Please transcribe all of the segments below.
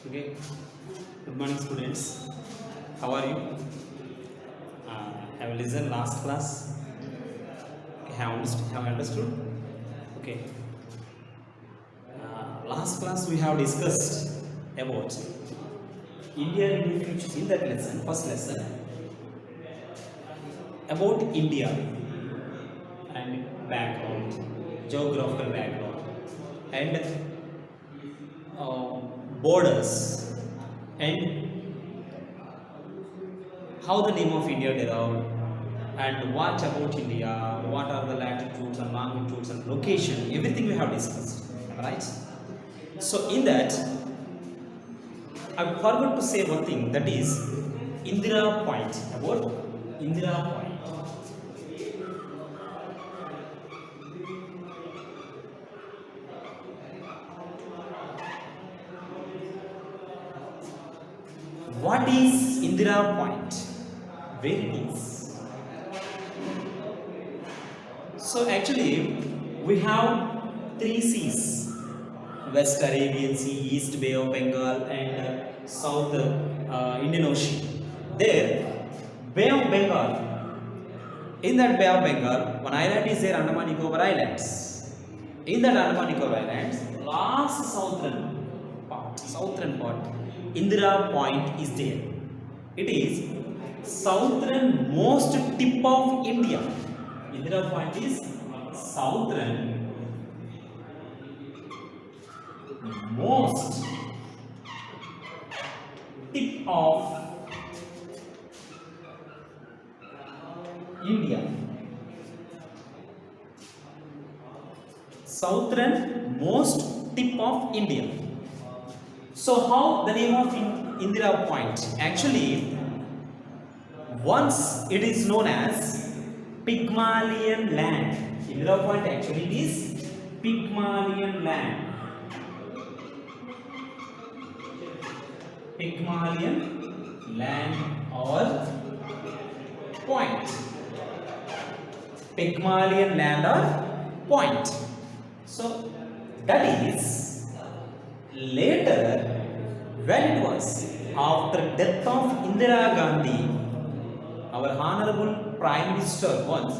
Okay. Good morning, students. How are you? Have you listened last class? Okay, have understood? Okay. Last class we have discussed about India in the future. In that lesson, first lesson, about India and background, geographical background, and borders, and how the name of India derived, and what about India, what are the latitudes and longitudes and location, everything we have discussed, right? So in that, I forgot to say one thing, that is Indira point, about Indira point. What is Indira point? Where it is? So actually, we have three seas: West Arabian Sea, East Bay of Bengal, and South Indian Ocean. There, Bay of Bengal. In that Bay of Bengal, one island is there, Andaman Nicobar Islands. In that Andaman Nicobar Islands, last southern part, Indira Point is there. It is southernmost tip of India. Indira Point is southern most tip of India. Southernmost tip of India. So how the name of Indira Point? Actually, once it is known as Pygmalion land. Indira Point actually is Pygmalion land. Pygmalion land or point. Pygmalion land or point. So that is later, when it was after death of Indira Gandhi, our honorable Prime Minister once,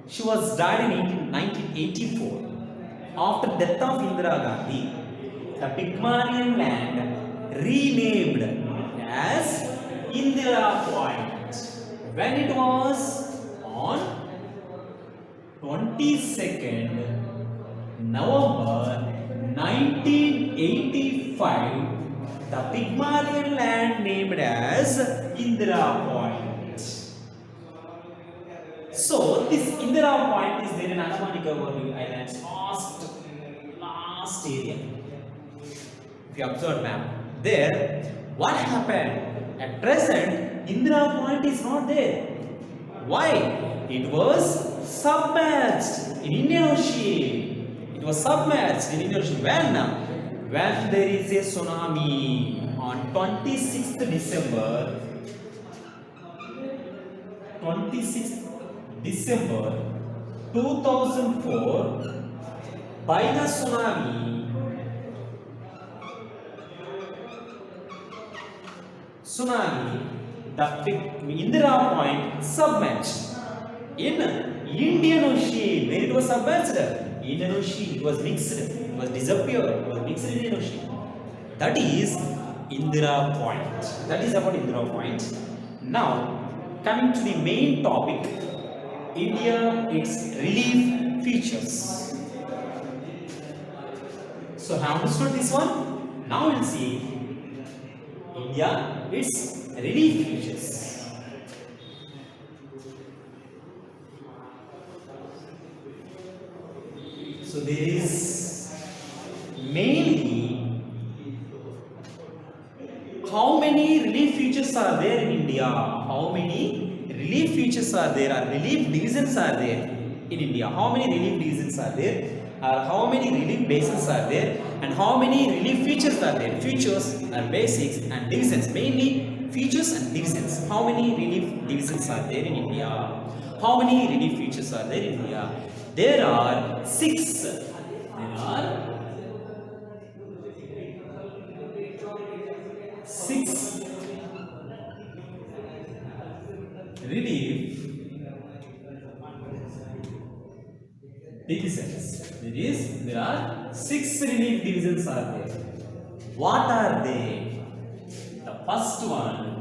she was died in 1984. After death of Indira Gandhi, the Pygmalion land renamed as Indira Point. When it was on 22nd November 1985, the Pygmalion land named as Indira Point. So this Indira Point is there in Andaman Nicobar Islands, last area. If you observe map, there what happened? At present, Indira Point is not there. Why? It was submerged in Indian Ocean. It was submerged in Indian Ocean. When there is a tsunami on 26th December 2004, by the tsunami, the Indira Point submerged in Indian Ocean. Where it was submerged? Indian Ocean. It was mixed. It was disappeared. It was mixed in Indian Ocean. That is Indira Point. That is about Indira Point. Now, coming to the main topic, India, its relief features. So, have understood this one? Now we'll see India, its relief features. So there is mainly how many relief features are there in India? How many relief features are there, or relief divisions are there in India? How many relief divisions are there? Or how many relief basins are there? And how many relief features are there? Features are basics and divisions. Mainly features and divisions. How many relief divisions are there in India? How many relief features are there in India? There are 6. There are divisions. There are 6 relief divisions are there. What are they? The first one,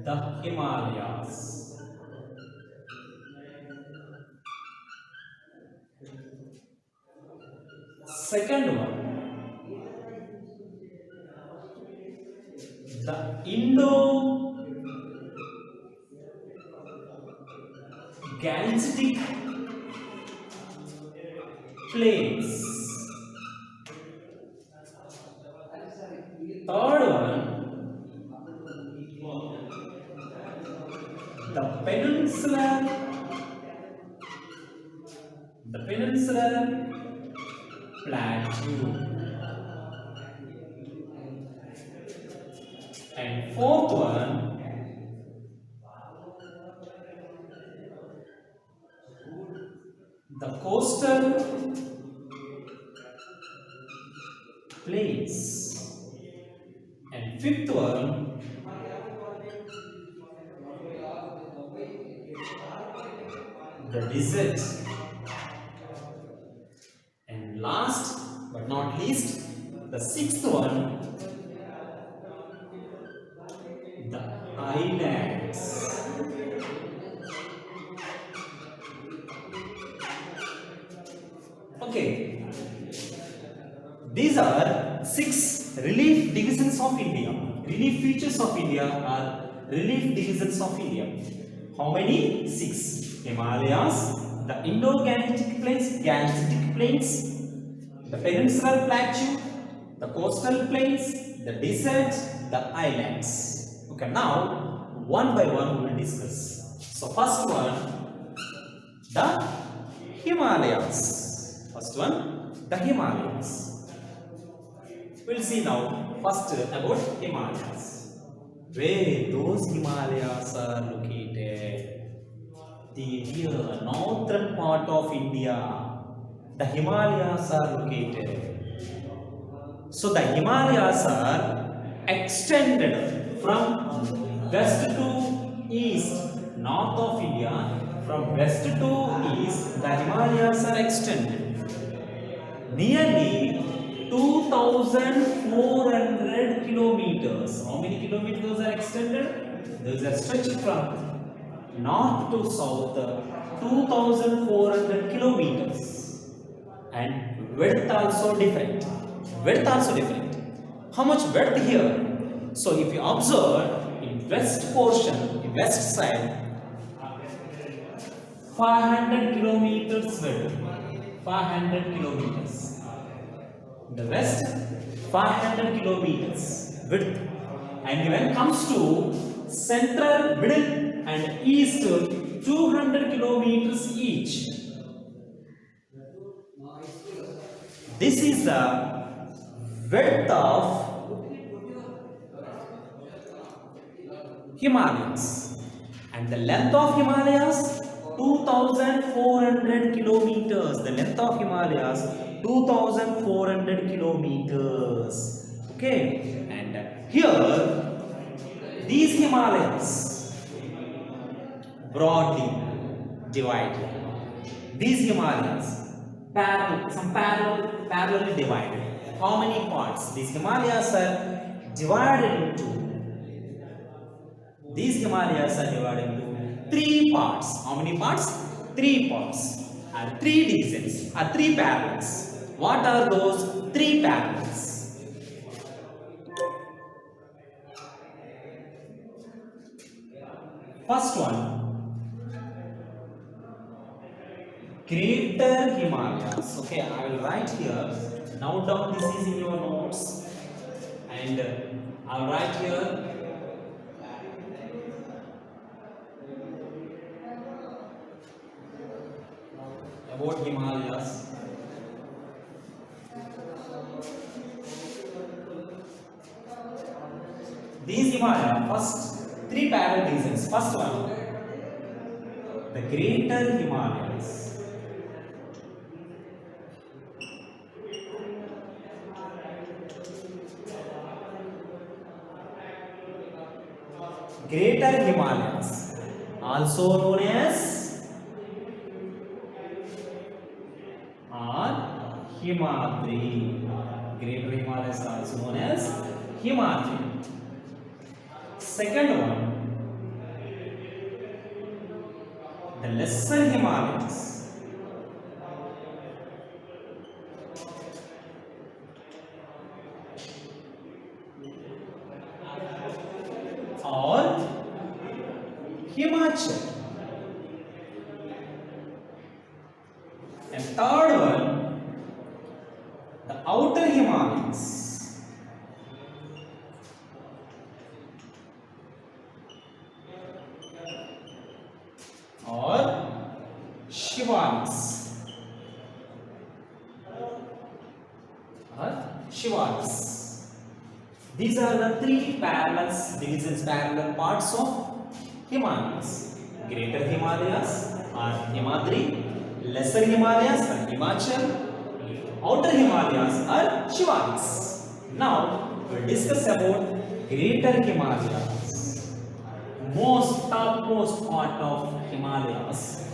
the Himalayas. Second one, the Indo-Gangetic plains. Third one, the peninsular plateau. And fourth one, the coastal plains. And fifth one, the desert. And last but not least, the sixth one, the islands. Okay, these are 6 relief divisions of India. Relief features of India are relief divisions of India. How many? 6. Himalayas, the Indo-Gangetic plains, the peninsular plateau, the coastal plains, the desert, the islands. Okay, now one by one we will discuss. So first one, the Himalayas. First one, the Himalayas. We'll see now first about Himalayas. Where those Himalayas are located? The northern part of India. The Himalayas are located. So the Himalayas are extended from west to east, north of India. From west to east, the Himalayas are extended. Nearly 2,400 kilometers. How many kilometers are extended? Those are stretched from north to south, 2,400 kilometers. And width also different. How much width here? So if you observe in west portion, in west side, 500 kilometers width. 500 kilometers. In the west, 500 kilometers width. And when it comes to central, middle and east, 200 kilometers each. This is the width of Himalayas. And the length of Himalayas, 2,400 kilometers. The length of Himalayas, 2,400 kilometers. Okay, and here these Himalayas broadly divided. These Himalayas parallelly divided. How many parts? These Himalayas are divided into. These Himalayas are divided into 3 parts. How many parts? 3 parts. Are 3 divisions. Are 3 parallels. What are those 3 parallels? First one, Greater Himalayas. Okay, I will write here. Note down, this is in your notes. And I will write here about Himalayas. These Himalayas, first 3 parallel divisions. First one, the Greater Himalayas. Greater Himalayas, also known as Himadri. Greater Himalayas, also known as Himadri. Second one, the lesser Himalayas, or Himachal. And third one, the outer Himalayas, or Shivalis. These are the three parallel parts of Himalayas. Greater Himalayas are Himadri, lesser Himalayas are Himachal, outer Himalayas are Shivalis. Now we'll discuss about Greater Himalayas. Topmost part of Himalayas.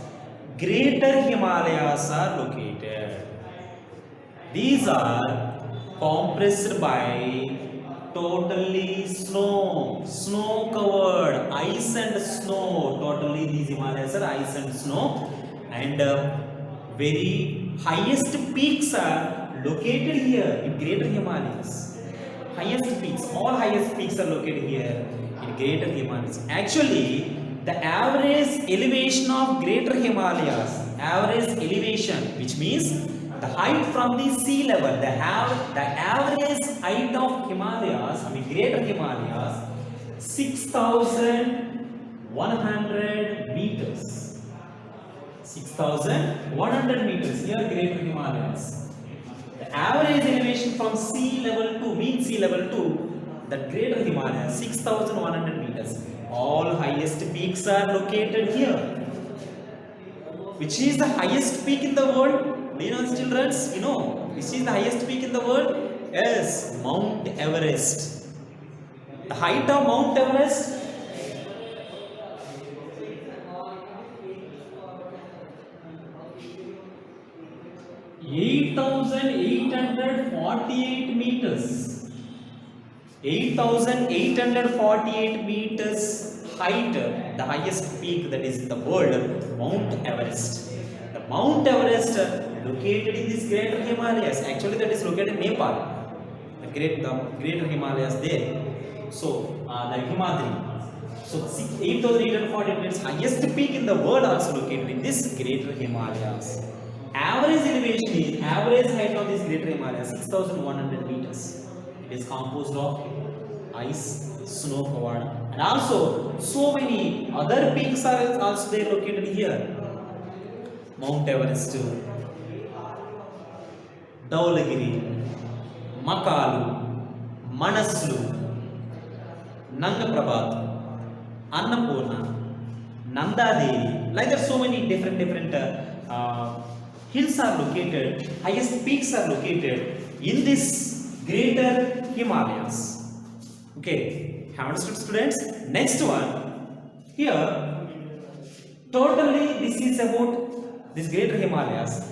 Greater Himalayas are located. These are compressed by totally snow covered, ice and snow. Totally these Himalayas are ice and snow, and very highest peaks are located here in Greater Himalayas. All highest peaks are located here in Greater Himalayas. Actually, the average elevation of Greater Himalayas, which means the height from the sea level, the average height of Himalayas, Greater Himalayas, 6,100 meters. 6,100 meters here, Greater Himalayas. The average elevation from mean sea level to the Greater Himalayas, 6,100 meters. All highest peaks are located here. Which is the highest peak in the world? Do you know, children? You know, which is the highest peak in the world? Yes, Mount Everest. The height of Mount Everest, 8,848 meters. 8,848 meters height, the highest peak that is in the world, Mount Everest. The Mount Everest located in this Greater Himalayas. Actually, that is located in Nepal. The Greater Himalayas there. So, the Himadri. So, 8,848 meters highest peak in the world also located in this Greater Himalayas. Average elevation is, average height of this Greater Himalayas, 6,100 meters. It is composed of ice, snow covered, and also so many other peaks are also there located here. Mount Everest, Dhaulagiri, Makalu, Manaslu, Nangaprabhat, Annapurna, Nandadevi. Like there are so many different hills are located, highest peaks are located in this Greater Himalayas. Okay, have understood, students? Next one, here, totally this is about this Greater Himalayas.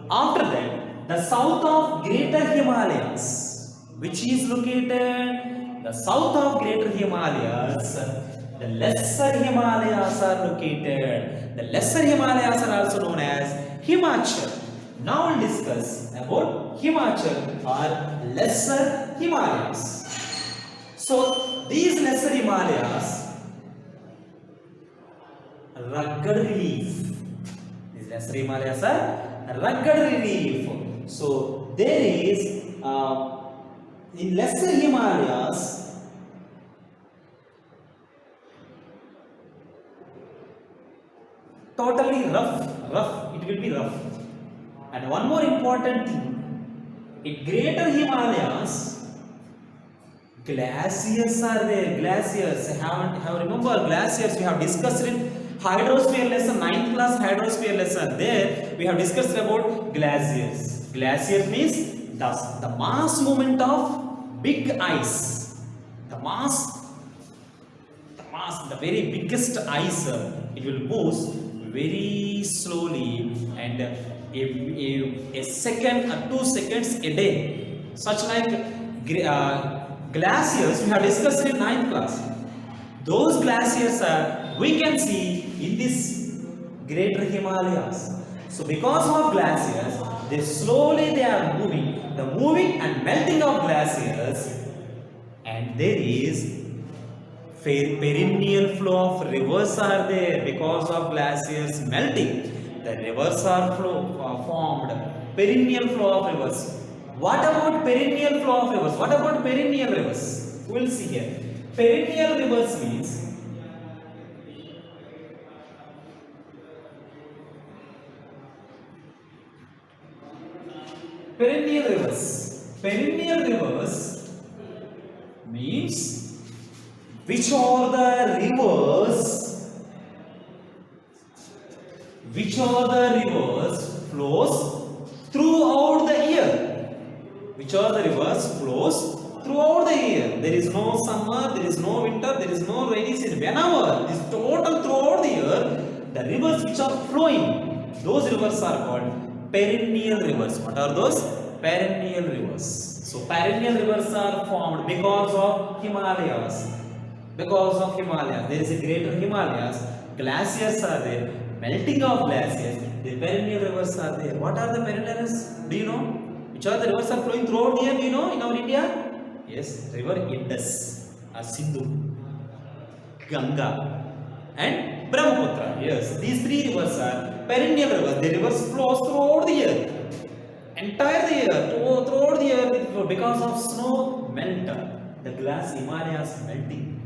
After that, the south of Greater Himalayas, which is located, the south of Greater Himalayas, the Lesser Himalayas are located. The Lesser Himalayas are also known as Himachal. Now we'll discuss about Himachal or Lesser Himalayas. So these Lesser Himalayas, rugged relief. These Lesser Himalayas are rugged relief. So there is in Lesser Himalayas, totally rough, it will be rough. And one more important thing, in Greater Himalayas, glaciers are there. Glaciers, have remember glaciers, we have discussed in hydrosphere lesson, 9th class hydrosphere lesson. There we have discussed about glaciers. Glacier means the mass movement of big ice. The mass fast, the very biggest ice, it will move very slowly, and a second or 2 seconds a day. Such like glaciers we have discussed in ninth class. Those glaciers are we can see in this greater Himalayas. So because of glaciers, they are moving. The moving and melting of glaciers, and there is perennial flow of rivers are there because of glaciers melting. The rivers are formed. Perennial flow of rivers. What about perennial flow of rivers? What about perennial rivers? We will see here. Perennial rivers means perennial rivers. Perennial rivers means which are the rivers flows throughout the year. Which are the rivers flows throughout the year. There is no summer, there is no winter, there is no rainy season. Whenever this total throughout the year, the rivers which are flowing, those rivers are called perennial rivers. What are those? Perennial rivers. So perennial rivers are formed because of Himalayas. Because of Himalayas, there is a greater Himalayas. Glaciers are there. Melting of glaciers. The perennial rivers are there. What are the perennial rivers? Do you know? Which are the rivers are flowing throughout the year? Do you know in our India? Yes, river Indus, Sindhu, Ganga, and Brahmaputra. Yes, these three rivers are perennial rivers. The rivers flows throughout the year, entire the year, throughout the year because of snow melt. The glass Himalayas melting.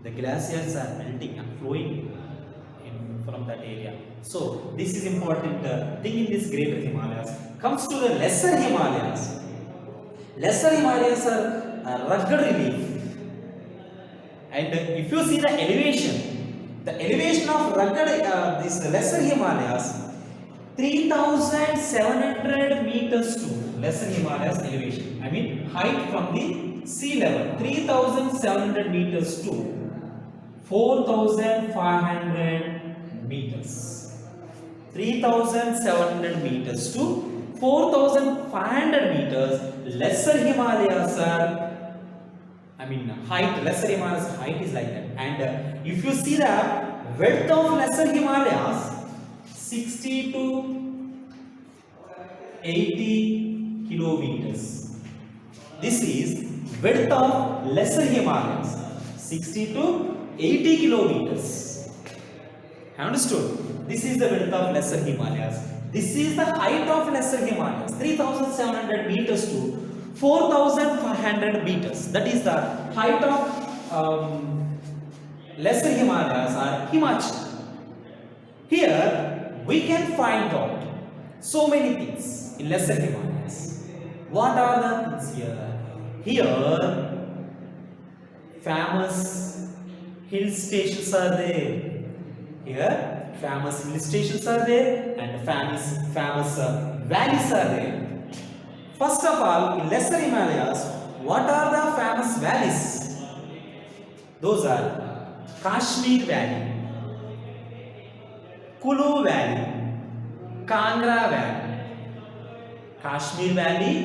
The glaciers are melting and flowing from that area. So this is important thing in this greater Himalayas. Comes to the lesser Himalayas. Lesser Himalayas are rugged relief. And if you see the elevation of rugged this lesser Himalayas, 3,700 meters to lesser Himalayas elevation. I mean height from the sea level, 3,700 meters to 4,500 meters. 3,700 meters to 4,500 meters. Lesser Himalayas are, height, lesser Himalayas height is like that. And if you see the width of lesser Himalayas, 60 to 80 kilometers. This is width of lesser Himalayas, 60 to 80 kilometers. Understood? This is the width of lesser Himalayas. This is the height of lesser Himalayas, 3,700 meters to 4,500 meters. That is the height of lesser Himalayas or Himachal. Here we can find out so many things in lesser Himalayas. What are the things here? Here, famous hill stations are there. Here, famous hill stations are there, and famous valleys are there. First of all, in lesser Himalayas, what are the famous valleys? Those are Kashmir Valley, Kulu Valley, Kangra Valley. Kashmir Valley,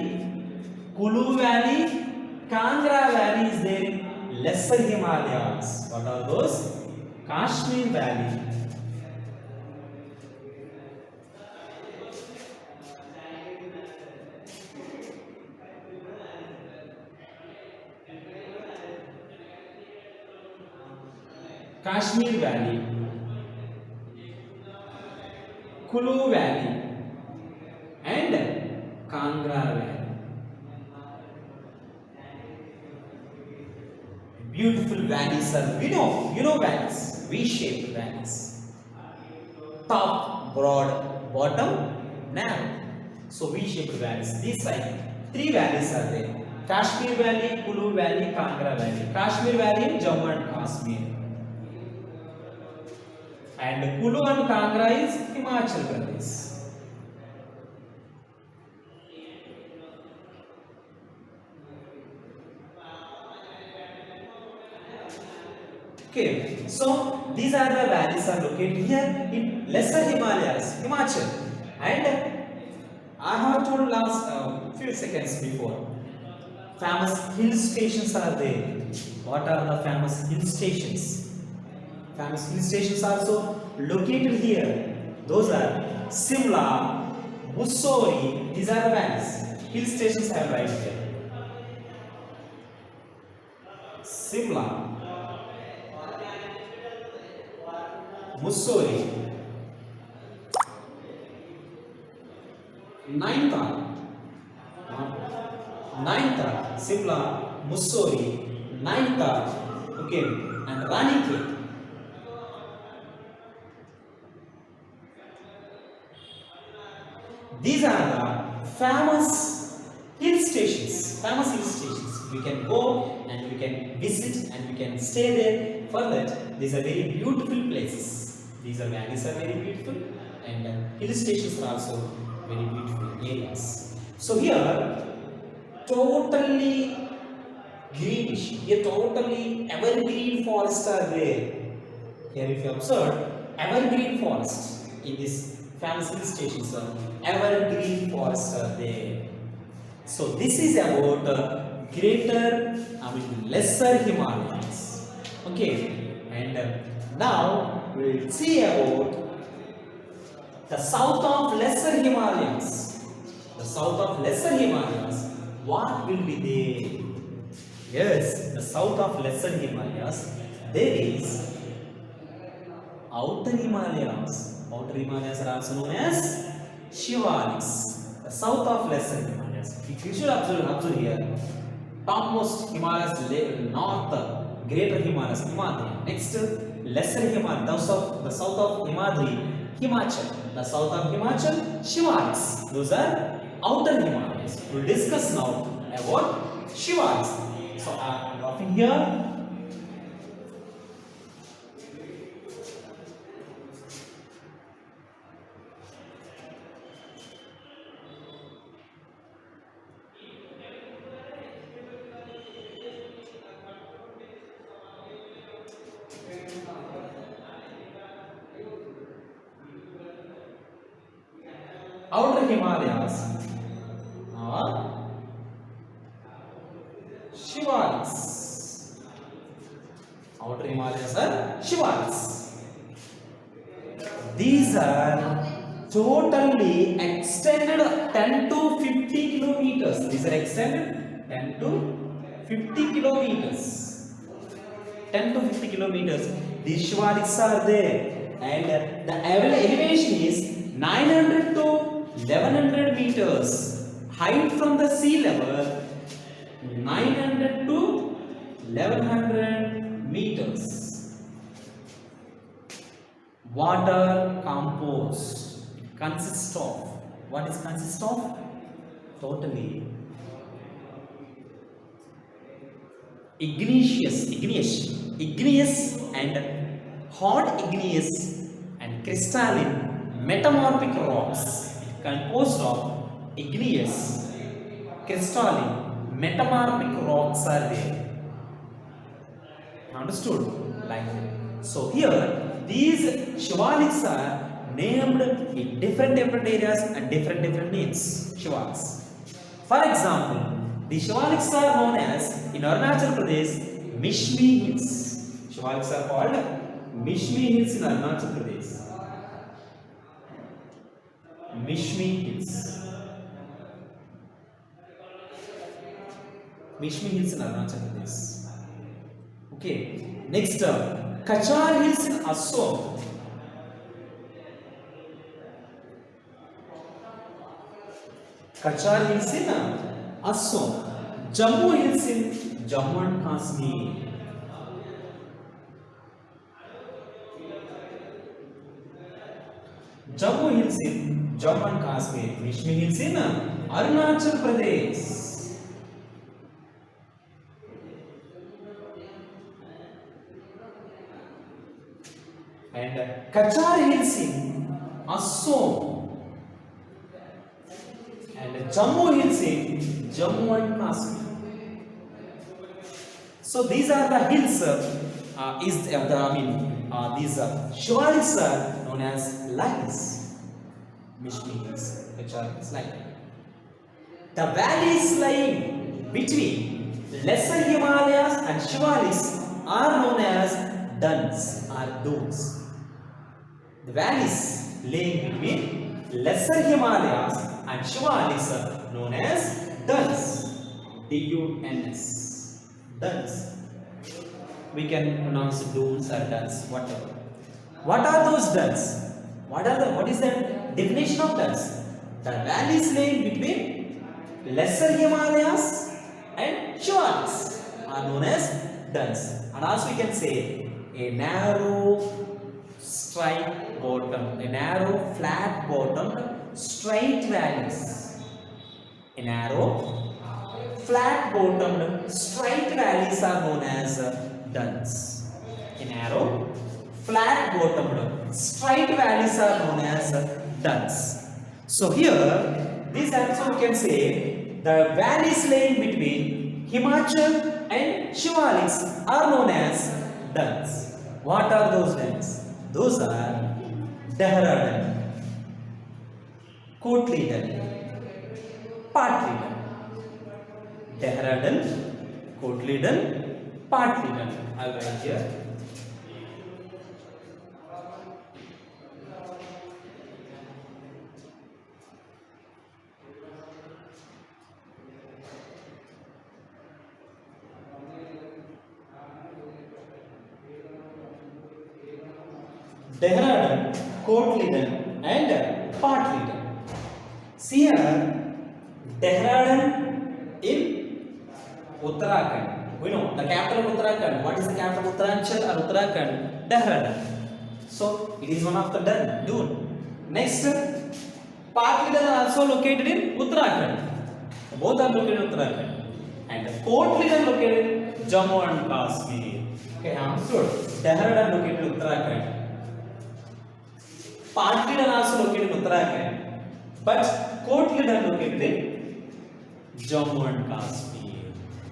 Kulu Valley, Kangra Valley is there in lesser Himalayas. What are those? Kashmir Valley, Kashmir Valley, Kulu Valley, and Kangra Valley. Beautiful valleys are, you know valleys, V-shaped valleys. Top broad, bottom narrow. So V-shaped valleys. These side, three valleys are there. Kashmir Valley, Kulu Valley, Kangra Valley. Kashmir Valley in Jammu and Kashmir. And Kulu and Kangra is Himachal Pradesh. Okay, so these are the valleys are located here in lesser Himalayas, Himachal, and I have told last few seconds before. Famous hill stations are there. What are the famous hill stations? Famous hill stations also located here. Those are Simla, Mussoorie. These are the valleys. Hill stations are right here. Simla, Mussoorie, Nainital, Simla, Mussoorie, Nainital, okay, and Ranikhet. These are the famous hill stations. Famous hill stations. We can go and we can visit and we can stay there. For that, these are very beautiful places. These are valleys are very beautiful, and hill stations are also very beautiful areas. So here, totally greenish. Here, totally evergreen forests are there. Here, if you observe, evergreen forest in this famous hill stations, evergreen forests are there. So this is about lesser Himalayas. Okay, and now we will see about the south of lesser Himalayas. The south of lesser Himalayas, what will be there? Yes, the south of lesser Himalayas, there is outer Himalayas. Outer Himalayas are also known as Shivaliks. The south of lesser Himalayas. You should observe here. Topmost Himalayas, north, greater Himalayas, Himadri. Next, lesser Himalayas, the south of Himadri, Himachal. The south of Himachal, Shivaliks. Those are outer Himalayas. We will discuss now about Shivaliks. So I am dropping here. Outer Himalayas are Shivaliks. Outer Himalayas are Shivaliks. These are totally extended 10 to 50 kilometers. These are extended 10 to 50 kilometers. 10 to 50 kilometers. These Shivaliks are there, and the elevation is 900 to 1100 meters. Height from the sea level 900 to 1100 meters. Water compost consists of, what is consist of? Totally igneous and hot igneous and crystalline metamorphic rocks. Composed of igneous, crystalline, metamorphic rocks are there. Understood? Like that. So here, these Shivaliks are named in different areas and different names. Shivaliks. For example, the Shivaliks are known as in Arunachal Pradesh, Mishmi Hills. Shivaliks are called Mishmi Hills in Arunachal Pradesh. Mishmi Hills. Mishmi Hills in Arunachal Pradesh. Okay. Next, Kachar Hills in Assam. Kachar Hills in Assam. Jammu Hills in Jammu and Kashmir. Jammu Hills in Jammu and Kashmir. Mishmi Hills in Arunachal Pradesh. And Kachar Hills in Assam. And Jammu Hills in Jammu and Kashmir. So these are the hills is these Shivalis are known as lines, which means like the valleys lying between lesser Himalayas and Shivalis are known as duns or dunes. The valleys lying between lesser Himalayas and Shivalis are known as duns. D-U-N-S. Duns. We can pronounce dunes or duns, whatever. What are those duns? What is the definition of duns? The valleys lying between lesser Himalayas and Shivalis are known as duns. And also we can say a narrow straight bottom, a narrow flat bottomed straight valleys. A narrow flat bottomed straight valleys are known as duns. A narrow flat bottomed straight valleys are known as duns. So here this also we can say the valleys lying between Himachal and Shivalis are known as duns. What are those duns? Those are Dehradun, Kotli Dun, Patli Dun. Dehradun, Kotli Dun, Patli Dun. I will write here. Dehradun, Kotli Dun and Patli Dun. See here, Dehradun in Uttarakhand. We know the capital of Uttarakhand. What is the capital of Uttaranchal or Uttarakhand? Dehradun. So it is one of the dune. Next, Patlidan are also located in Uttarakhand. Both are located in Uttarakhand. And Kotlidan located in Jammu and Kashmir. Okay, understood. Dehradun located in Uttarakhand. Patlidan also located in Uttarakhand. But Kotlidan located in Jammu and Kashmir.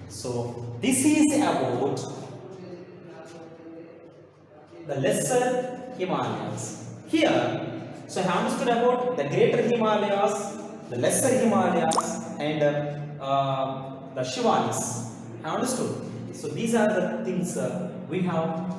So this is about the lesser Himalayas. Here, so I have understood about the greater Himalayas, the lesser Himalayas, and the Shivalis. I understood. So these are the things we have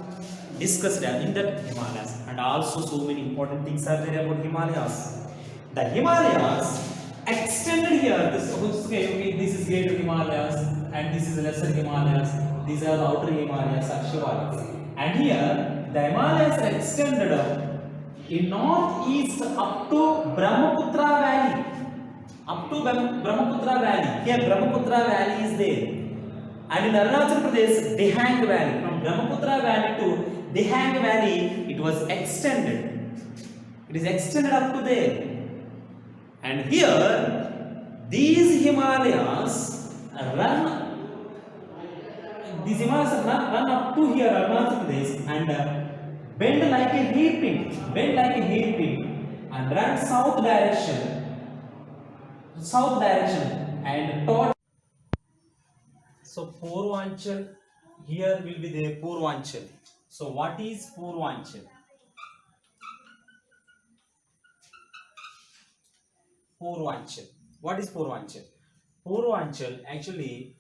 discussed in the Himalayas, and also so many important things are there about Himalayas. The Himalayas extended here. This is greater Himalayas, and this is lesser Himalayas. These are the outer Himalayas or Shivalis. And here the Himalayas are extended in northeast up to Brahmaputra Valley. Up to Brahmaputra Valley. Here Brahmaputra Valley is there. And in Arunachal Pradesh, Dihang Valley. From Brahmaputra Valley to Dihang Valley, it was extended. It is extended up to there. And here, these Himalayas run up to here, Arunachal Pradesh, and bend like a hairpin, and run south direction, and toward. So Purvanchal, here will be the Purvanchal. So what is Purvanchal? Purvanchal. What is Purvanchal? Purvanchal, actually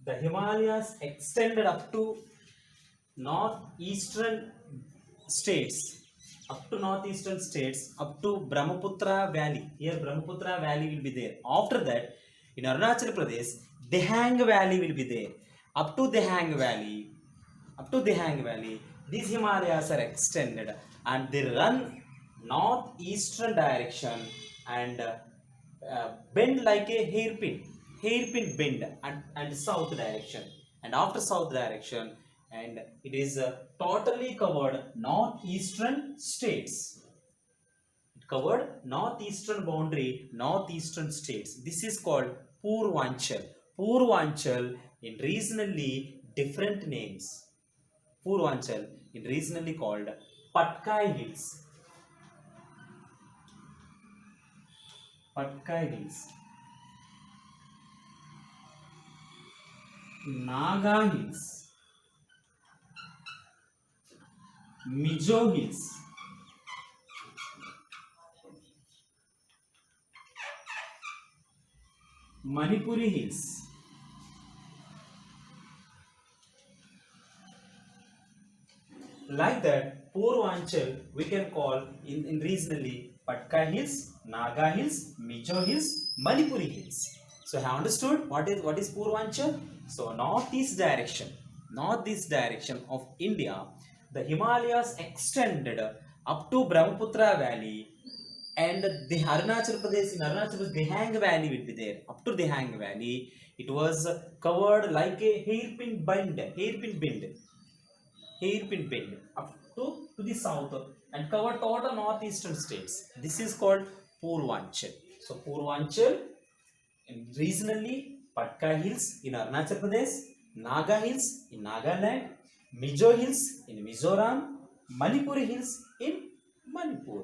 the Himalayas extended up to northeastern states, up to Brahmaputra Valley. Here Brahmaputra Valley will be there. After that, in Arunachal Pradesh, Dihang Valley will be there. Up to Dihang Valley, these Himalayas are extended and they run northeastern direction and bend like a hairpin bend, and south direction. And after south direction, and it is totally covered northeastern states. It covered northeastern boundary, northeastern states. This is called Purvanchal. Purvanchal in regionally different names. Purvanchal in regionally called Patkai Hills. Patkai Hills. Naga Hills. Mizo Hills, Manipuri Hills, like that. Purvanchal we can call in regionally Patka Hills, Naga Hills, Mizo Hills, Manipuri Hills. So have understood what is Purvanchal? So northeast direction of India, the Himalayas extended up to Brahmaputra Valley, and the Arunachal Pradesh, in Arunachal Pradesh, Dehang Valley will be there. Up to Dehang Valley, it was covered like a hairpin bend up to the south and covered total northeastern states. This is called Purvanchal. So Purvanchal, and regionally Patka Hills in Arunachal Pradesh, Naga Hills in Nagaland, Mizo Hills in Mizoram, Manipuri Hills in Manipur.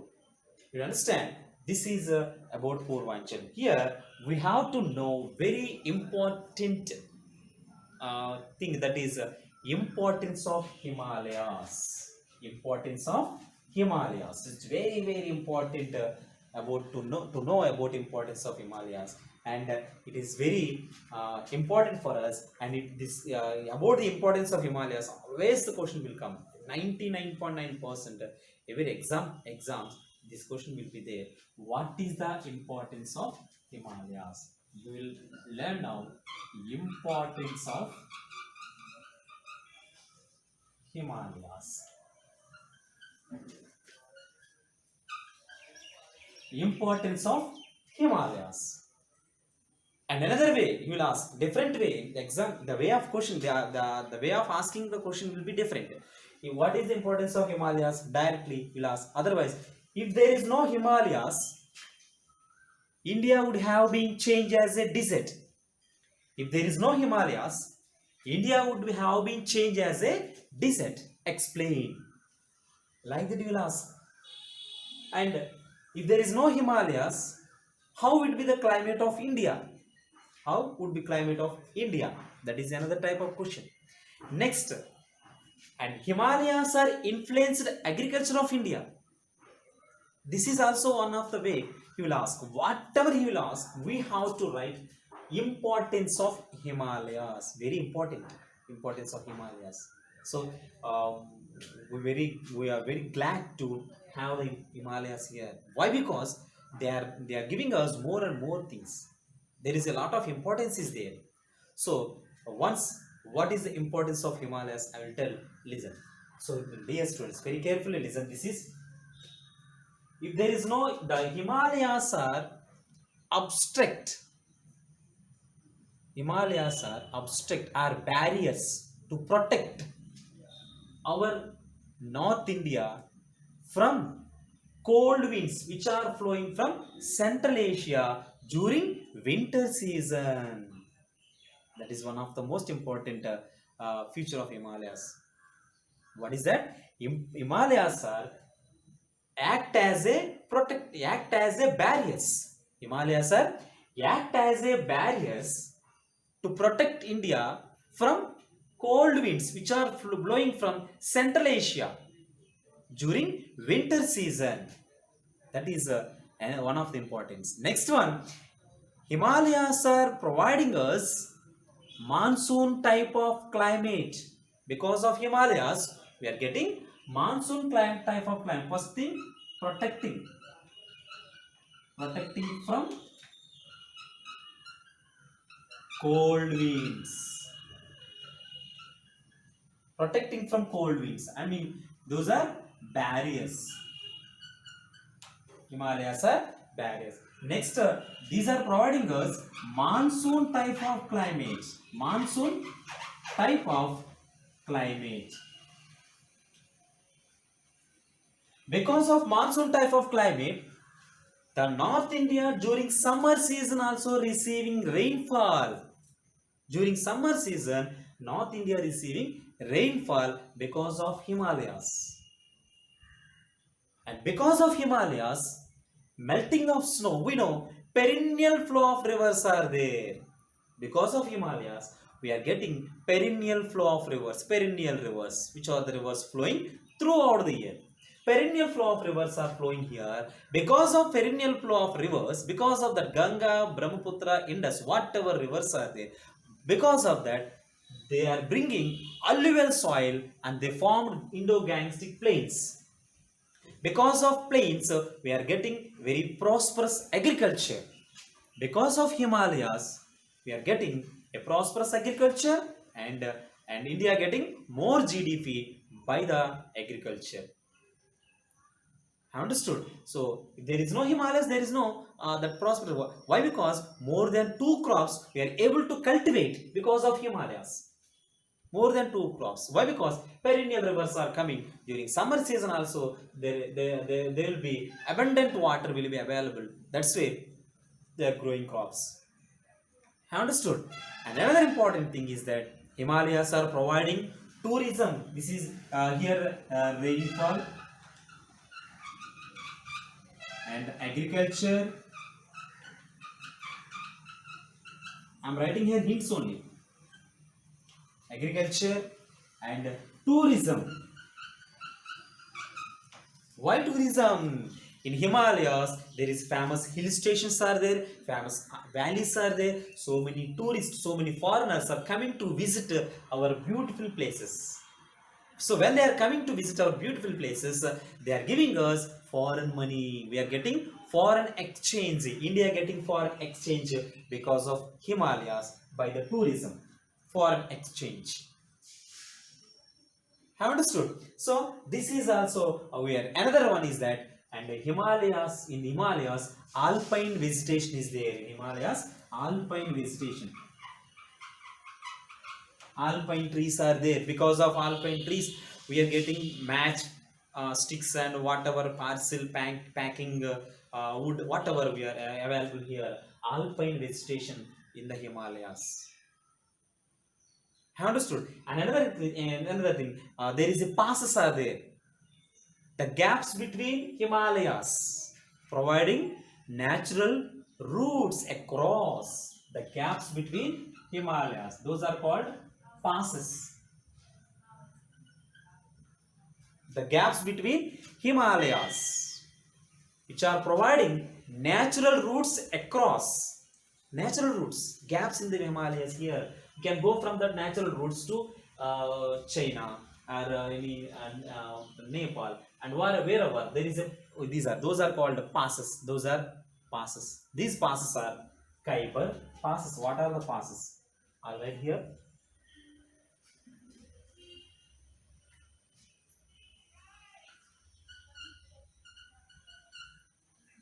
You understand? This is about Purvanchal. Here we have to know very important thing, that is importance of Himalayas. Importance of Himalayas. It's very important about to know about importance of Himalayas, and it is very important for us. And this about the importance of Himalayas, always the question will come. 99.9% every exams this question will be there. What is the importance of Himalayas? You will learn now importance of Himalayas. Importance of Himalayas. And another way you will ask, different way, the way of question, the way of asking the question will be different. What is the importance of Himalayas? Directly you will ask. Otherwise, if there is no Himalayas, India would have been changed as a desert. If there is no Himalayas, India would have been changed as a desert. Explain. Like that you will ask. And if there is no Himalayas, how would be the climate of India? How would be climate of India? That is another type of question. Next, and Himalayas are influenced agriculture of India. This is also one of the way you will ask. Whatever you will ask, we have to write importance of Himalayas. Very important. Importance of Himalayas. So we are very glad to have the Himalayas here. Why? Because they are giving us more and more things. There is a lot of importance is there. So once, what is the importance of Himalayas? I will tell. Listen. So dear students, very carefully listen. This is, if there is no, the Himalayas are abstract. Himalayas are barriers to protect our North India from cold winds which are flowing from Central Asia during winter season. That is one of the most important feature of Himalayas. What is that? Himalayas are act as a barriers. Himalayas are act as a barriers to protect India from cold winds which are blowing from Central Asia during winter season. That is one of the importance. Next one, Himalayas are providing us monsoon type of climate. Because of Himalayas, we are getting monsoon type of climate. First thing, protecting from cold winds. Protecting from cold winds. I mean, those are barriers. Himalayas are barriers. Next, these are providing us monsoon type of climate. Monsoon type of climate. Because of monsoon type of climate, the North India during summer season also receiving rainfall. During summer season, North India receiving rainfall because of Himalayas. And because of Himalayas, melting of snow, we know perennial flow of rivers are there. Because of Himalayas, we are getting perennial flow of rivers. Perennial rivers. Which are the rivers flowing? throughout the year. Perennial flow of rivers are flowing here. Because of perennial flow of rivers, because of the Ganga, Brahmaputra, Indus, whatever rivers are there, because of that, they are bringing alluvial soil and they formed Indo-Gangetic plains. Because of plains, we are getting very prosperous agriculture. Because of Himalayas, we are getting a prosperous agriculture, and India getting more GDP by the agriculture. Understood? So if there is no Himalayas, there is no that prosperous. Why? Because more than two crops we are able to cultivate because of Himalayas. More than two crops. Why? Because perennial rivers are coming during summer season. Also, there will be abundant water will be available. That's why they are growing crops. Understood? And another important thing is that Himalayas are providing tourism. This is here rainfall and agriculture. I'm writing here hints only. Agriculture and tourism. Why tourism? In Himalayas, there is famous hill stations are there, famous valleys are there. So many tourists, so many foreigners are coming to visit our beautiful places. So when they are coming to visit our beautiful places, they are giving us foreign money. We are getting foreign exchange. India getting foreign exchange because of Himalayas by the tourism. Foreign exchange. Have understood? So this is also aware. Another one is that, and Himalayas, in the Himalayas, alpine vegetation is there. In Himalayas, alpine vegetation. Alpine trees are there. Because of alpine trees, we are getting match sticks and whatever parcel packing wood, whatever we are available here. Alpine vegetation in the Himalayas. Have understood? And another thing, there is a passes are there. The gaps between Himalayas, providing natural routes across the gaps between Himalayas. Those are called passes. The gaps between Himalayas, which are providing natural routes across. Natural routes, gaps in the Himalayas here. You can go from that natural routes to China or any Nepal, and wherever there is a those are called passes. Those are passes. These passes are Khyber passes. What are the passes? I'll write here.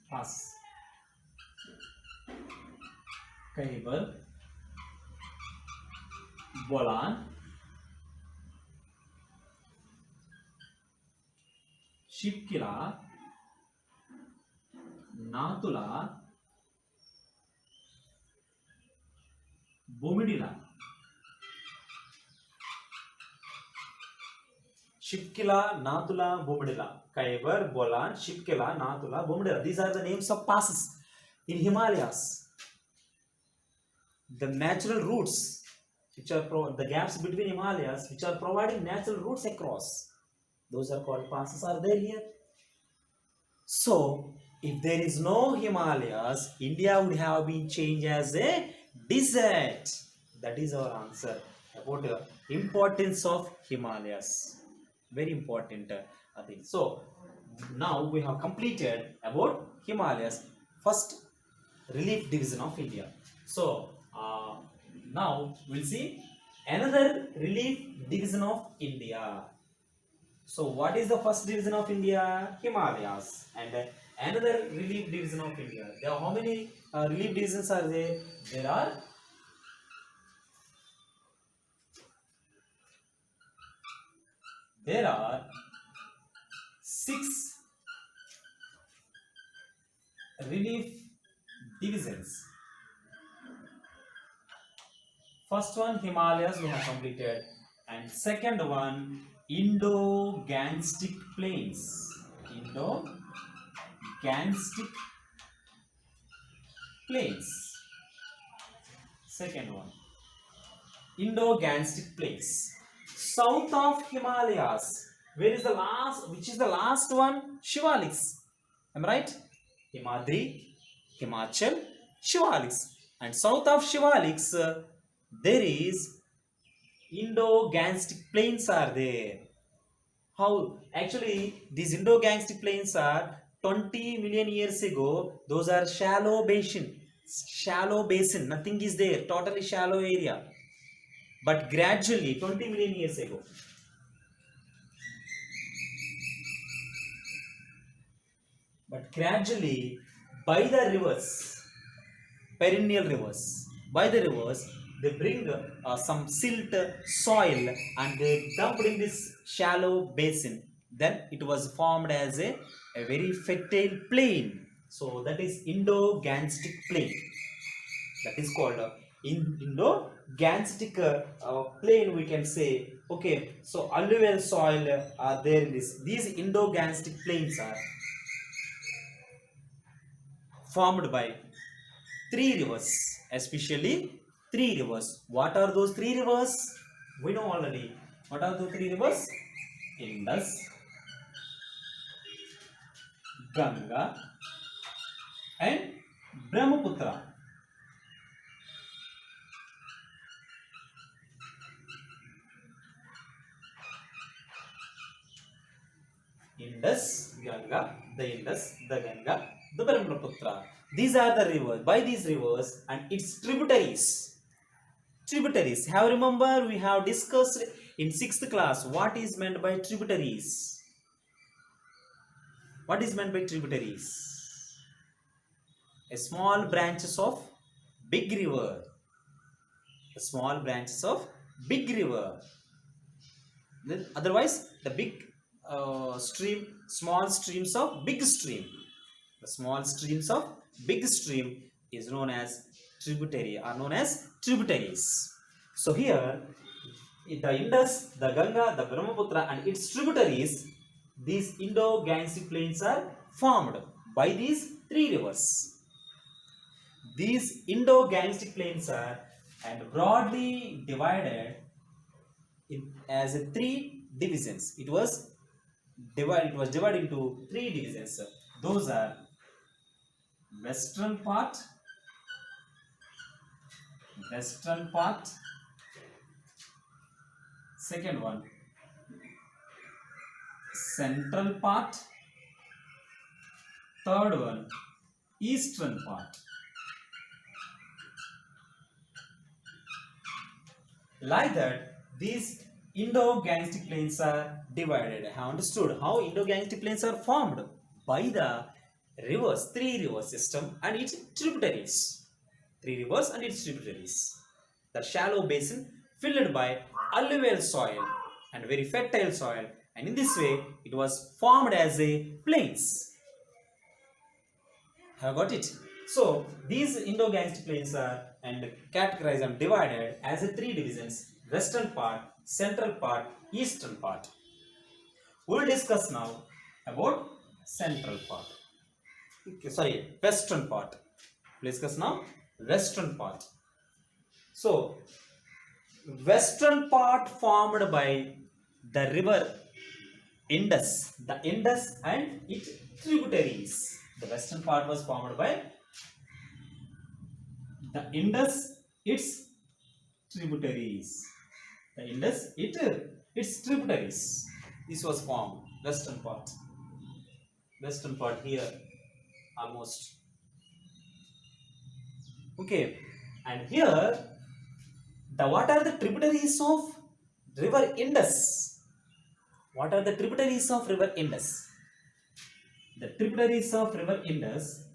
Pass. Khyber, Bolan, Shipkila, Natula, Bomidila. Shipkila, Natula, Bomidila. Khyber, Bolan, Shipkila, Natula, Bomidila. These are the names of passes in Himalayas. The natural routes, which are the gaps between Himalayas, which are providing natural routes across. Those are called passes are there here. So, if there is no Himalayas, India would have been changed as a desert. That is our answer about the importance of Himalayas. Very important thing. So, now we have completed about Himalayas, first relief division of India. So, now we'll see another relief division of India. So what is the first division of India? Himalayas. And another relief division of India. There are how many relief divisions are there? There are 6 relief divisions. First one Himalayas we have completed, and second one Indo-Gangetic plains. Indo-Gangetic plains. Second one Indo-Gangetic plains. South of Himalayas, Where is the last? Which is the last one? Shivaliks. Am I right? Himadri, Himachal, Shivaliks. And south of Shivaliks, there is Indo-Gangetic plains are there. How? Actually, these Indo-Gangetic plains are 20 million years ago. Those are shallow basin. Shallow basin. Nothing is there. Totally shallow area. But gradually, 20 million years ago, by the rivers, perennial rivers, by the rivers, they bring some silt soil and they dumped in this shallow basin. Then it was formed as a very fertile plain. So that is Indo-Gangetic plain. That is called Indo-Gangetic plain, we can say. Okay, so alluvial soil are there in this. These Indo-Gangetic plains are formed by three rivers, especially three rivers. What are those three rivers? We know already. What are those three rivers? Indus, Ganga, and Brahmaputra. Indus, Ganga, the Indus, the Ganga, the Brahmaputra. These are the rivers. By these rivers and its tributaries. Tributaries. Have remember we have discussed in 6th class what is meant by tributaries. What is meant by tributaries? A small branches of big river. A small branches of big river. Then otherwise the big stream, small streams of big stream. The small streams of big stream is known as tributary, are known as tributaries. So here the Indus, the Ganga, the Brahmaputra and its tributaries, these Indo-Gangetic plains are formed by these three rivers. These Indo-Gangetic plains are and broadly divided as three divisions. It was divided into three divisions. Those are western part, second one central part, third one eastern part. Like that, these Indo-Gangetic plains are divided. I have understood how Indo-Gangetic plains are formed by the rivers, three river system and its tributaries. Three rivers and its tributaries. The shallow basin filled by alluvial soil and very fertile soil, and in this way it was formed as a plains. Have got it? So these Indo-Gangetic plains are and categorized and divided as three divisions: western part, central part, eastern part. We will discuss now about central part. Sorry, western part. We'll discuss now western part. So western part formed by the river Indus, the Indus and its tributaries. The western part was formed by the Indus, its tributaries. The Indus, its tributaries. This was formed, western part. Western part here, almost. Okay, and here, what are the tributaries of river Indus? What are the tributaries of river Indus? The tributaries of river Indus,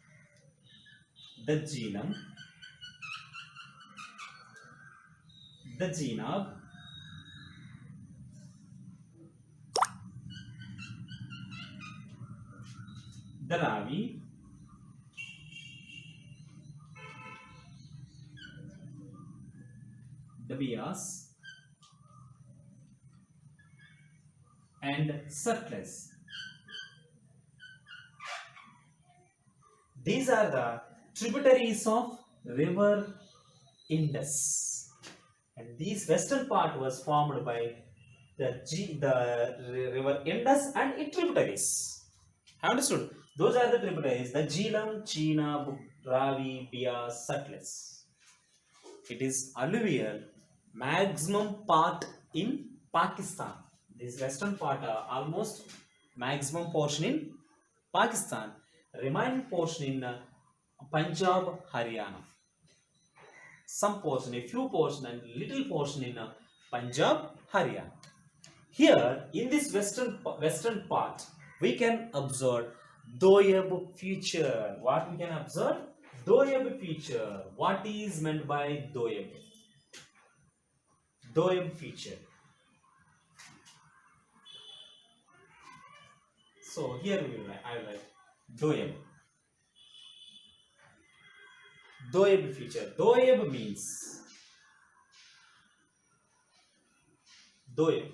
the Jhelum, the Chenab, the Ravi, the Bias, and Sutlej. These are the tributaries of river Indus. And this western part was formed by river Indus and its tributaries. Have understood? Those are the tributaries: the Jhelum, Chenab, Ravi, Bias, Sutlej. It is alluvial, maximum part in Pakistan. This western part, almost maximum portion in Pakistan, remaining portion in Punjab, Haryana. Some portion, a few portion, and little portion in Punjab, Haryana. Here, in this western part, we can observe Doyab feature. What we can observe? Doyab feature. What is meant by Doyab? Doyab feature. So here we will write, I will write Doyab. Doyab feature. Doyab means Doyab.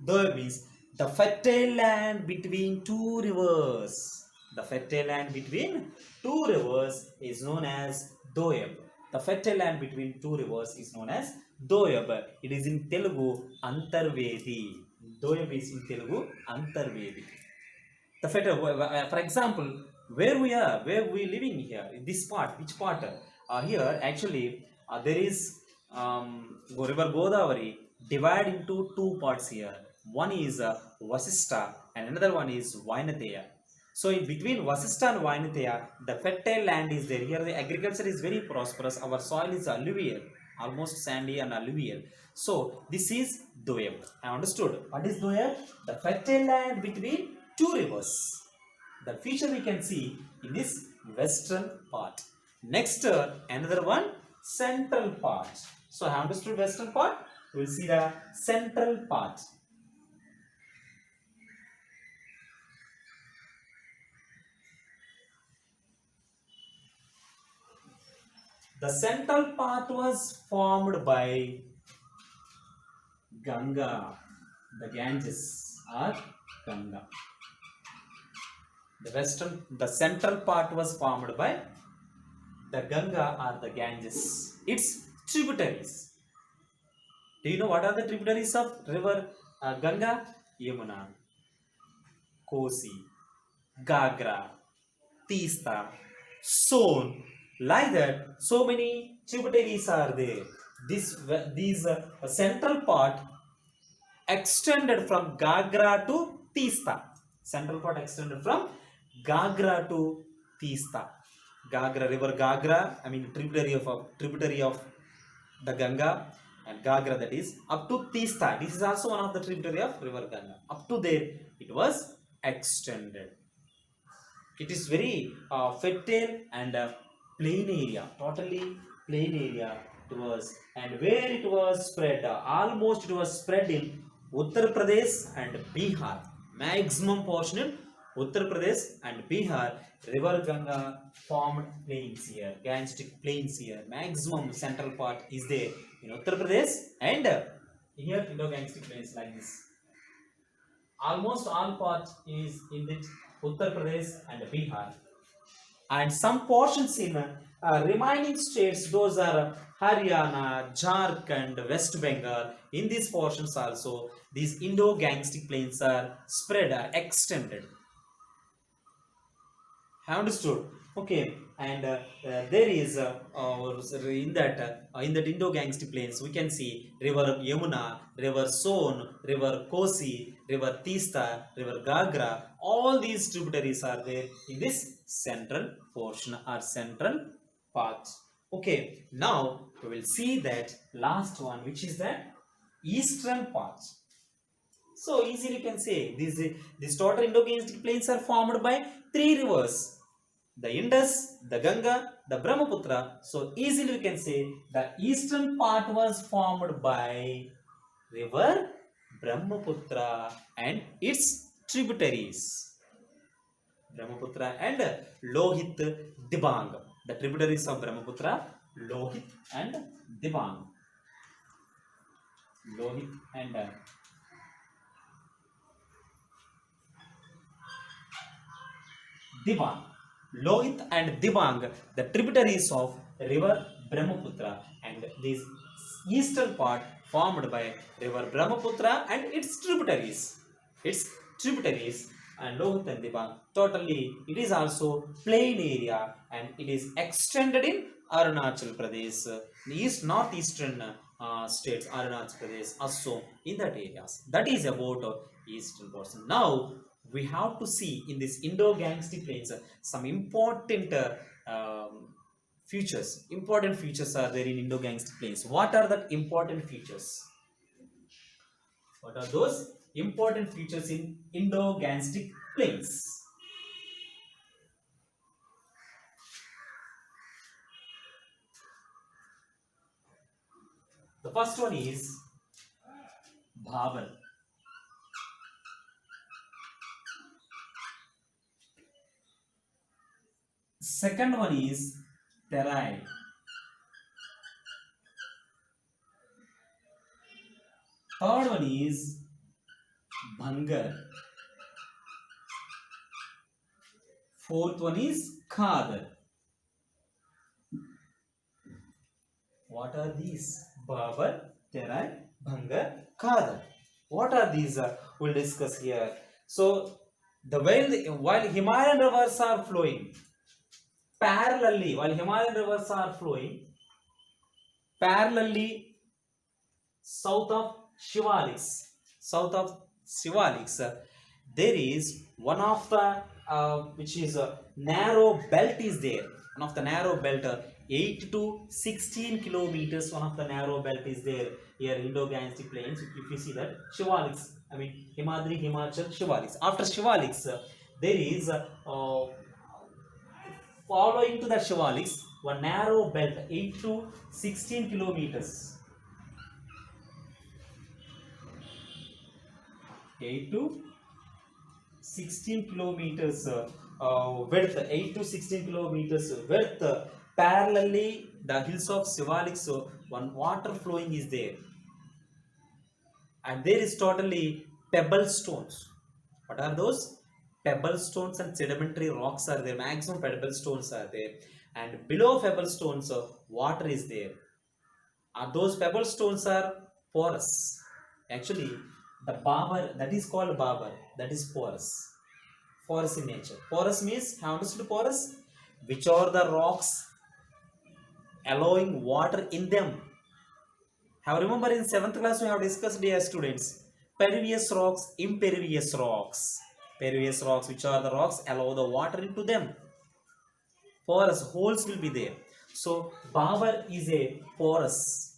Doyab means the fertile land between two rivers. The fertile land between two rivers is known as Doyab. The fertile land between two rivers is known as Doyab. It is in Telugu Antarvedi. Doyab is in Telugu Antarvedi. The fertile, for example, where we are, where we living here, in this part, which part? Here actually there is river Godavari divided into two parts here. One is Vasista and another one is Vainateya. So in between Vasista and Vainateya, the fertile land is there. Here the agriculture is very prosperous. Our soil is alluvial, almost sandy and alluvial. So this is Doyab. I understood. What is Doyab? The fertile land between two rivers. The feature we can see in this western part. Next, another one, central part. So I have understood western part. We will see the central part. The central part was formed by Ganga, the Ganges or Ganga. The central part was formed by the Ganga or the Ganges. Its tributaries. Do you know what are the tributaries of river Ganga? Yamuna, Kosi, Gagra, Tista, Son. Like that, so many tributaries are there. These central part extended from Gagra to Tista. Central part extended from Gagra to Tista. Gagra, river Gagra, I mean tributary of the Ganga, and Gagra, that is up to Tista. This is also one of the tributary of river Ganga. Up to there it was extended. It is very fertile and plain area, totally plain area it was, and where it was spread, almost it was spread in Uttar Pradesh and Bihar. Maximum portion in Uttar Pradesh and Bihar. River Ganga formed plains here, Gangetic plains here. Maximum central part is there in Uttar Pradesh and here Indo-Gangetic plains like this. Almost all part is in the Uttar Pradesh and Bihar. And some portions in remaining states, those are Haryana, Jharkhand, West Bengal. In these portions also, these Indo-Gangetic plains are spread, are extended. Have understood? Okay, and there is in that Indo-Gangetic plains we can see river Yamuna, river Son, river Kosi, river Tista, river Gagra. All these tributaries are there in this central portion or central part. Okay, now we will see that last one, which is the eastern part. So easily you can say these total Indo-Gangetic plains are formed by three rivers: the Indus, the Ganga, the Brahmaputra. So easily we can say the eastern part was formed by river Brahmaputra and its tributaries. Brahmaputra and Lohit, Dibang. The tributaries of Brahmaputra, Lohit and Dibang. Lohit and Dibang. Lohit and Dibang, the tributaries of river Brahmaputra, and these eastern part formed by river Brahmaputra and its tributaries. Its tributaries and Lohit and Dibang. Totally, it is also plain area and it is extended in Arunachal Pradesh, northeastern states, Arunachal Pradesh, also in that areas. That is about eastern portion. Now we have to see in this Indo-Gangetic plains some important features. Important features are there in Indo-Gangetic plains. What are the important features? What are those important features in Indo-Gangetic plains? The first one is Bhabar. Second one is Terai. Third one is Bhangar. Fourth one is Khadar. What are these? Babar, Terai, Bhangar, Khadar. What are these? We'll discuss here. So, while Himalayan rivers are flowing parallelly, parallelly south of Shivaliks, there is one of the which is a narrow belt is there. One of the narrow belt, 8 to 16 kilometers. One of the narrow belt is there here in Indo-Gangetic plains. If you see that Shivaliks, I mean Himadri, Himachal, Shivaliks. After Shivaliks, there is following to the Shivaliks one narrow belt, 8 to 16 kilometers. 8 to 16 kilometers width, 8 to 16 kilometers width, parallelly the hills of Shivalik. So one water flowing is there, and there is totally pebble stones. What are those? Pebble stones and sedimentary rocks are there. Maximum pebble stones are there, and below pebble stones water is there. Those pebble stones are porous. Actually, the barber, that is called barber, that is porous. Porous in nature. Porous means, have understood porous? Which are the rocks allowing water in them. Have remember in 7th class we have discussed, dear students, pervious rocks, impervious rocks. Pervious rocks, which are the rocks allow the water into them. Porous, holes will be there. So, barber is a porous.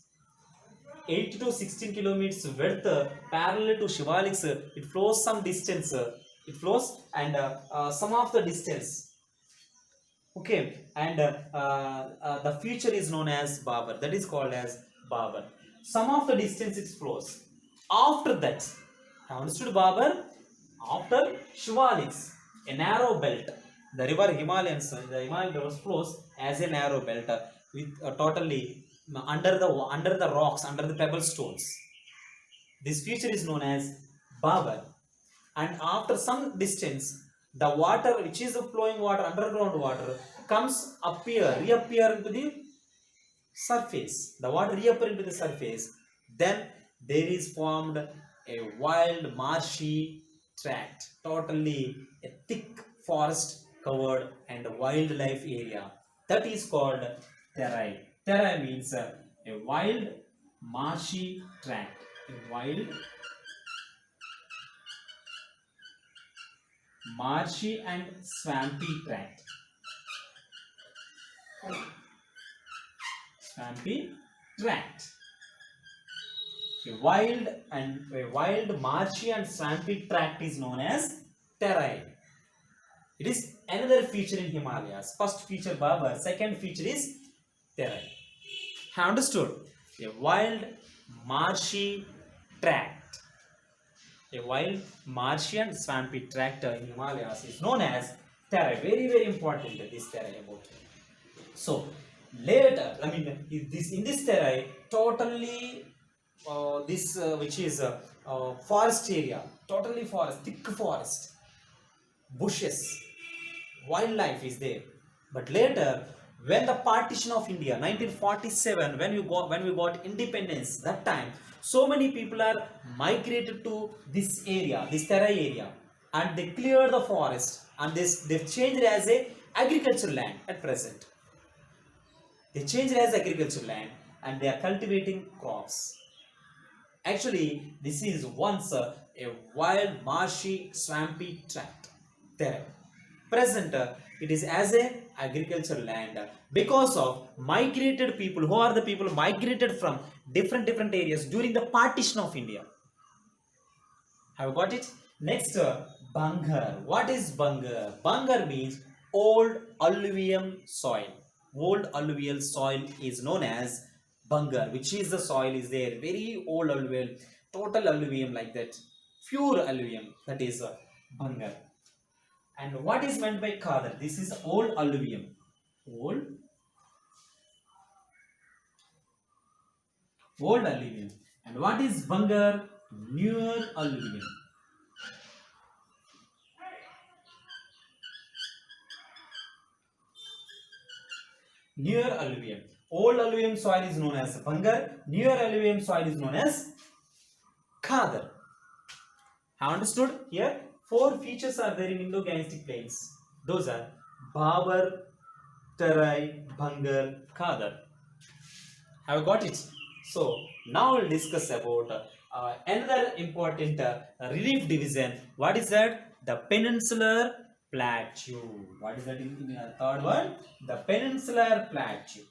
8 to 16 kilometers width, parallel to Shivaliks, it flows some distance. It flows and some of the distance. Okay, and the feature is known as Babar. That is called as Babar. Some of the distance it flows. After that, have understood Babar? After Shivaliks, a narrow belt. The river Himalayas, the Himalayan river flows as a narrow belt with totally under the rocks, under the pebble stones. This feature is known as Babar. And after some distance, the water, which is the flowing water, underground water, reappear into the surface. The water reappear into the surface. Then there is formed a wild marshy tract, totally a thick forest covered and wildlife area. That is called Terai. Terai means a wild marshy tract. A wild marshy and swampy tract. Swampy tract. A wild marshy and swampy tract is known as Terai. It is another feature in Himalayas. First feature Babar, second feature is Terai. Have understood? A wild marshy tract. A wild marshy and swampy tract in Himalayas is known as Terai. Very, very important this Terai about. So later, I mean, in this Terai, totally which is forest area, totally forest, thick forest, bushes, wildlife is there. But later, When the partition of India, 1947, when we got independence, that time so many people are migrated to this area, this Terai area, and they cleared the forest, and they've changed it as a agricultural land at present. They changed it as agricultural land, and they are cultivating crops. Actually, this is once a wild, marshy, swampy tract there. Present, it is as a agricultural land because of migrated people. Who are the people migrated from different areas during the partition of India? Have you got it? Next, Bangar. What is Bangar? Bangar means old alluvium soil. Old alluvial soil is known as Bangar, which is the soil is there, very old alluvial, total alluvium like that, pure alluvium, that is Bangar. And what is meant by Khadar? This is old alluvium. Old alluvium. And what is Bangar? Newer alluvium. Newer alluvium. Old alluvium soil is known as Bangar. Newer alluvium soil is known as Khadar. Have understood? Here, 4 features are there in Indo-Gangetic plains. Those are Babar, Tarai, Bangar, Khadar. Have you got it? So now we'll discuss about another important relief division. What is that? The peninsular plateau. What is that in third one? The peninsular plateau.